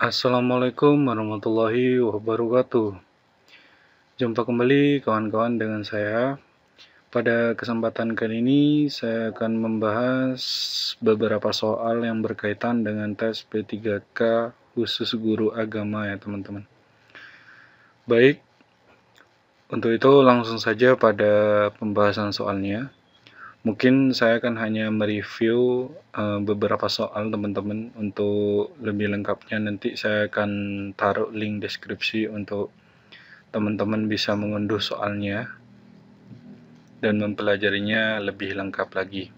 Assalamualaikum warahmatullahi wabarakatuh. Jumpa kembali kawan-kawan dengan saya. Pada kesempatan kali ini saya akan membahas beberapa soal yang berkaitan dengan tes P3K khusus guru agama ya teman-teman. Baik, untuk itu langsung saja pada pembahasan soalnya. Mungkin saya akan hanya mereview beberapa soal teman-teman. Untuk lebih lengkapnya nanti saya akan taruh link deskripsi untuk teman-teman bisa mengunduh soalnya dan mempelajarinya lebih lengkap lagi.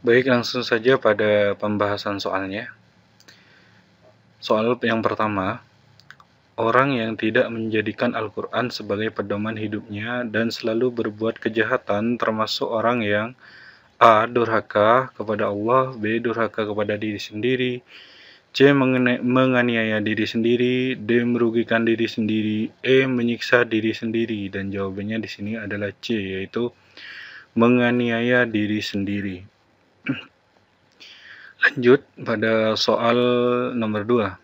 Baik, langsung saja pada pembahasan soalnya. Soal yang pertama, orang yang tidak menjadikan Al-Quran sebagai pedoman hidupnya dan selalu berbuat kejahatan termasuk orang yang A. Durhaka kepada Allah, B. Durhaka kepada diri sendiri, C. Menganiaya diri sendiri, D. Merugikan diri sendiri, E. Menyiksa diri sendiri. Dan jawabannya di sini adalah C, yaitu menganiaya diri sendiri. Lanjut pada soal nomor 2.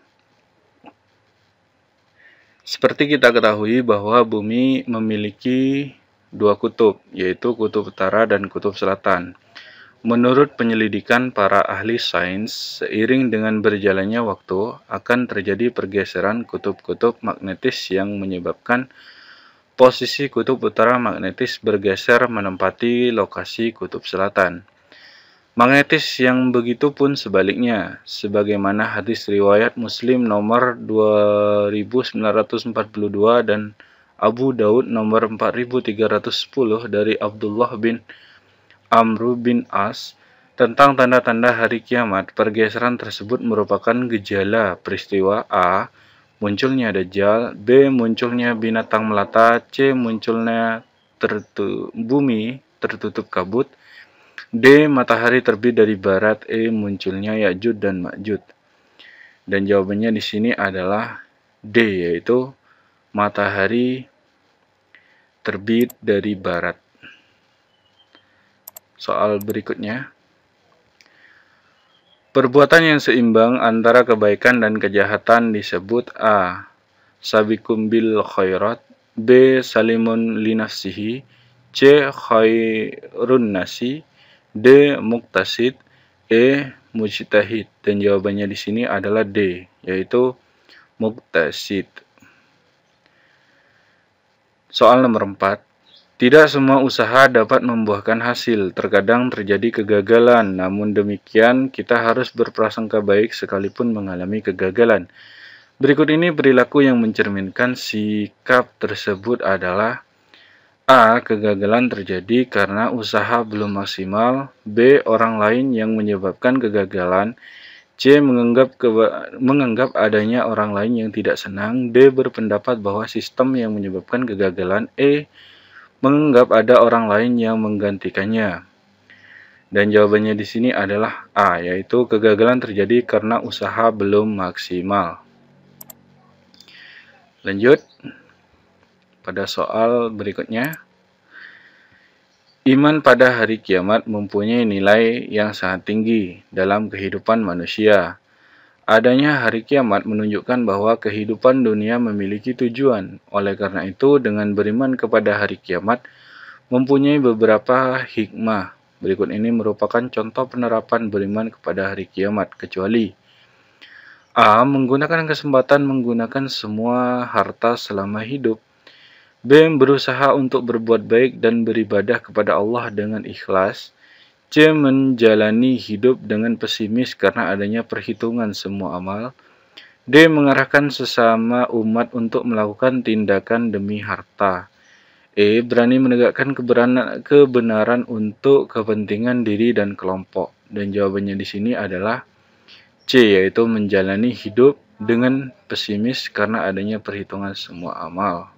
Seperti kita ketahui bahwa bumi memiliki dua kutub, yaitu kutub utara dan kutub selatan. Menurut penyelidikan para ahli sains, seiring dengan berjalannya waktu, akan terjadi pergeseran kutub-kutub magnetis yang menyebabkan posisi kutub utara magnetis bergeser menempati lokasi kutub selatan. Magnetis yang begitu pun sebaliknya, sebagaimana hadis riwayat Muslim nomor 2942 dan Abu Daud nomor 4310 dari Abdullah bin Amr bin As tentang tanda-tanda hari kiamat. Pergeseran tersebut merupakan gejala peristiwa A. Munculnya Dajjal, B. Munculnya binatang melata, C. Munculnya bumi tertutup kabut, D. Matahari terbit dari barat, E. Munculnya Ya'juj dan Ma'juj. Dan jawabannya di sini adalah D, yaitu matahari terbit dari barat. Soal berikutnya. Perbuatan yang seimbang antara kebaikan dan kejahatan disebut A. Sabiqum bil khairat, B. Salimun linafsihi, C. Khairun nasi, D. Muqtasid, E. Mujtahid. Dan jawabannya di sini adalah D, yaitu Muqtasid. Soal nomor 4. Tidak semua usaha dapat membuahkan hasil, terkadang terjadi kegagalan. Namun demikian, kita harus berprasangka baik sekalipun mengalami kegagalan. Berikut ini perilaku yang mencerminkan sikap tersebut adalah A. Kegagalan terjadi karena usaha belum maksimal, B. Orang lain yang menyebabkan kegagalan, C. Menganggap adanya orang lain yang tidak senang, D. Berpendapat bahwa sistem yang menyebabkan kegagalan, E. Menganggap ada orang lain yang menggantikannya. Dan jawabannya di sini adalah A, yaitu kegagalan terjadi karena usaha belum maksimal. Lanjut pada soal berikutnya. Iman pada hari kiamat mempunyai nilai yang sangat tinggi dalam kehidupan manusia. Adanya hari kiamat menunjukkan bahwa kehidupan dunia memiliki tujuan. Oleh karena itu, dengan beriman kepada hari kiamat mempunyai beberapa hikmah. Berikut ini merupakan contoh penerapan beriman kepada hari kiamat, kecuali A. Menggunakan kesempatan menggunakan semua harta selama hidup, B. Berusaha untuk berbuat baik dan beribadah kepada Allah dengan ikhlas, C. Menjalani hidup dengan pesimis karena adanya perhitungan semua amal, D. Mengarahkan sesama umat untuk melakukan tindakan demi harta, E. Berani menegakkan kebenaran untuk kepentingan diri dan kelompok. Dan jawabannya di sini adalah C, yaitu menjalani hidup dengan pesimis karena adanya perhitungan semua amal.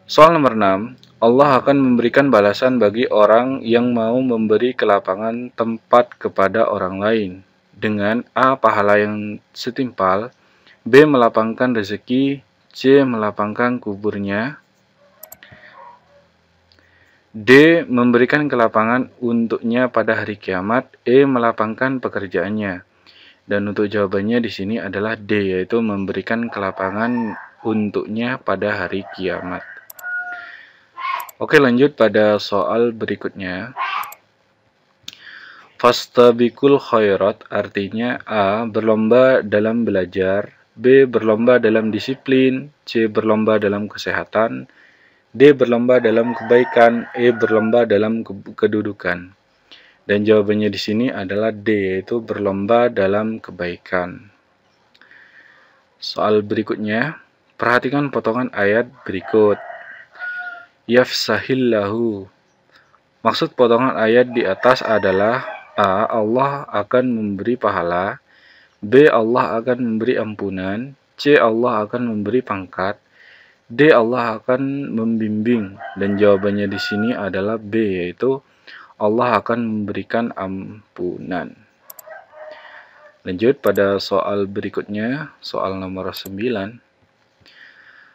Soal nomor 6. Allah akan memberikan balasan bagi orang yang mau memberi kelapangan tempat kepada orang lain dengan A. Pahala yang setimpal, B. Melapangkan rezeki, C. Melapangkan kuburnya, D. Memberikan kelapangan untuknya pada hari kiamat, E. Melapangkan pekerjaannya. Dan untuk jawabannya di sini adalah D, yaitu memberikan kelapangan untuknya pada hari kiamat. Oke, lanjut pada soal berikutnya. Fastabiqul khairat artinya A. Berlomba dalam belajar, B. Berlomba dalam disiplin, C. Berlomba dalam kesehatan, D. Berlomba dalam kebaikan, E. Berlomba dalam kedudukan. Dan jawabannya di sini adalah D, yaitu berlomba dalam kebaikan. Soal berikutnya, perhatikan potongan ayat berikut. Yafsahillahu. Maksud potongan ayat di atas adalah A. Allah akan memberi pahala, B. Allah akan memberi ampunan, C. Allah akan memberi pangkat, D. Allah akan membimbing. Dan jawabannya di sini adalah B, yaitu Allah akan memberikan ampunan. Lanjut pada soal berikutnya, soal nomor 9.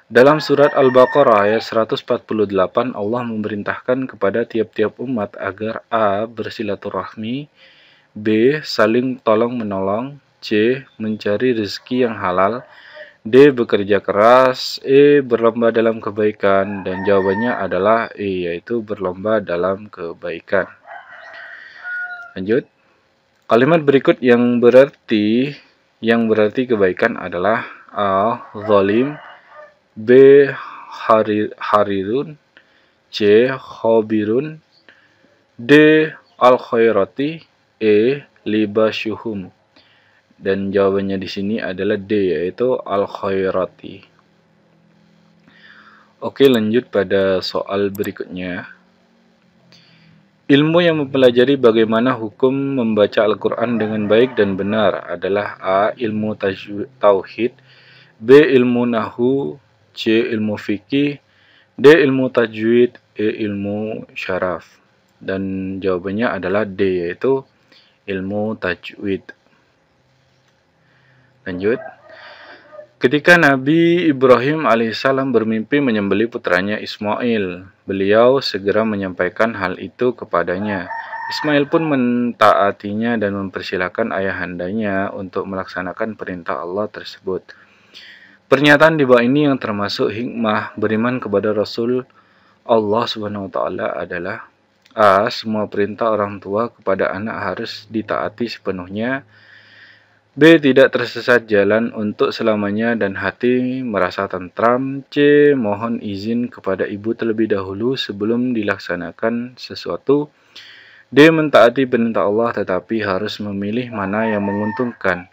Dalam surat Al-Baqarah ayat 148, Allah memerintahkan kepada tiap-tiap umat agar A. bersilaturahmi, B. saling tolong-menolong, C. mencari rezeki yang halal, D. bekerja keras, E. berlomba dalam kebaikan, dan jawabannya adalah E, yaitu berlomba dalam kebaikan. Lanjut. Kalimat berikut yang berarti kebaikan adalah A. zalim, B. harirun, C. khobirun, D. al-khairati, E. libasyuhum. Dan jawabannya di sini adalah D, yaitu al-khairati. Oke, lanjut pada soal berikutnya. Ilmu yang mempelajari bagaimana hukum membaca Al-Quran dengan baik dan benar adalah A. ilmu tauhid, B. ilmu nahu, C. ilmu fikih, D. ilmu tajwid, E. ilmu syaraf. Dan jawabannya adalah D, yaitu ilmu tajwid. Lanjut. Ketika Nabi Ibrahim alaihissalam bermimpi menyembelih putranya Ismail, beliau segera menyampaikan hal itu kepadanya. Ismail pun mentaatinya dan mempersilahkan ayahandanya untuk melaksanakan perintah Allah tersebut. Pernyataan di bawah ini yang termasuk hikmah beriman kepada Rasul Allah Subhanahu wa taala adalah A. Semua perintah orang tua kepada anak harus ditaati sepenuhnya. B. Tidak tersesat jalan untuk selamanya dan hati merasa tentram. C. Mohon izin kepada ibu terlebih dahulu sebelum dilaksanakan sesuatu. D. Mentaati perintah Allah tetapi harus memilih mana yang menguntungkan.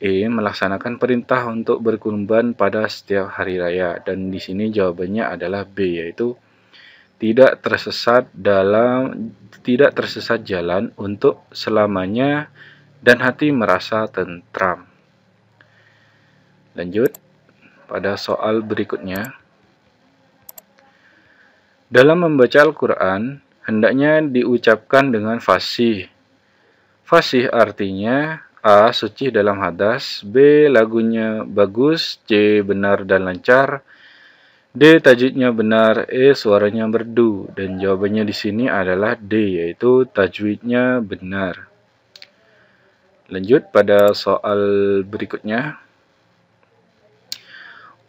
E. Melaksanakan perintah untuk berkurban pada setiap hari raya. Dan di sini jawabannya adalah B, yaitu tidak tersesat jalan untuk selamanya dan hati merasa tentram. Lanjut pada soal berikutnya. Dalam membaca Al-Quran, hendaknya diucapkan dengan fasih. Fasih artinya A. suci dalam hadas, B. lagunya bagus, C. benar dan lancar, D. tajwidnya benar, E. suaranya merdu. Dan jawabannya di sini adalah D, yaitu tajwidnya benar. Lanjut pada soal berikutnya.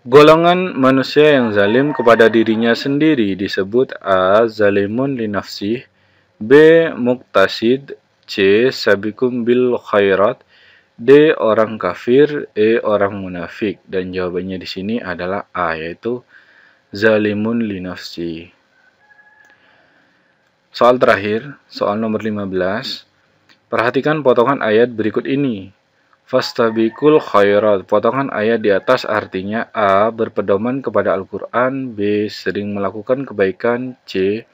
Golongan manusia yang zalim kepada dirinya sendiri disebut A. zalimun li nafsih, B. muqtasid, C. sabiqum bil khairat, D. orang kafir, E. orang munafik. Dan jawabannya di sini adalah A, yaitu zalimun li nafsi. Soal terakhir, soal nomor 15. Perhatikan potongan ayat berikut ini. Fastabiqul khairat. Potongan ayat di atas artinya A. berpedoman kepada Al-Quran, B. sering melakukan kebaikan, C.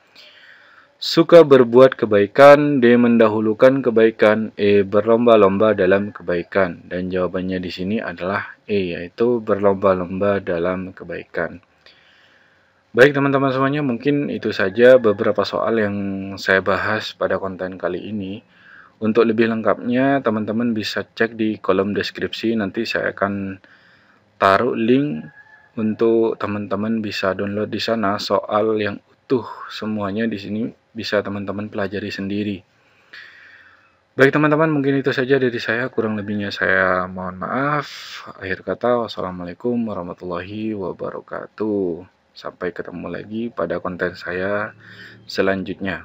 suka berbuat kebaikan, D. mendahulukan kebaikan, E. berlomba-lomba dalam kebaikan. Dan jawabannya di sini adalah E, yaitu berlomba-lomba dalam kebaikan. Baik teman-teman semuanya, mungkin itu saja beberapa soal yang saya bahas pada konten kali ini. Untuk lebih lengkapnya, teman-teman bisa cek di kolom deskripsi. Nanti saya akan taruh link untuk teman-teman bisa download di sana. Soal yang utuh semuanya di sini bisa teman-teman pelajari sendiri. Baik teman-teman, mungkin itu saja dari saya, kurang lebihnya saya mohon maaf. Akhir kata, wassalamualaikum warahmatullahi wabarakatuh. Sampai ketemu lagi pada konten saya selanjutnya.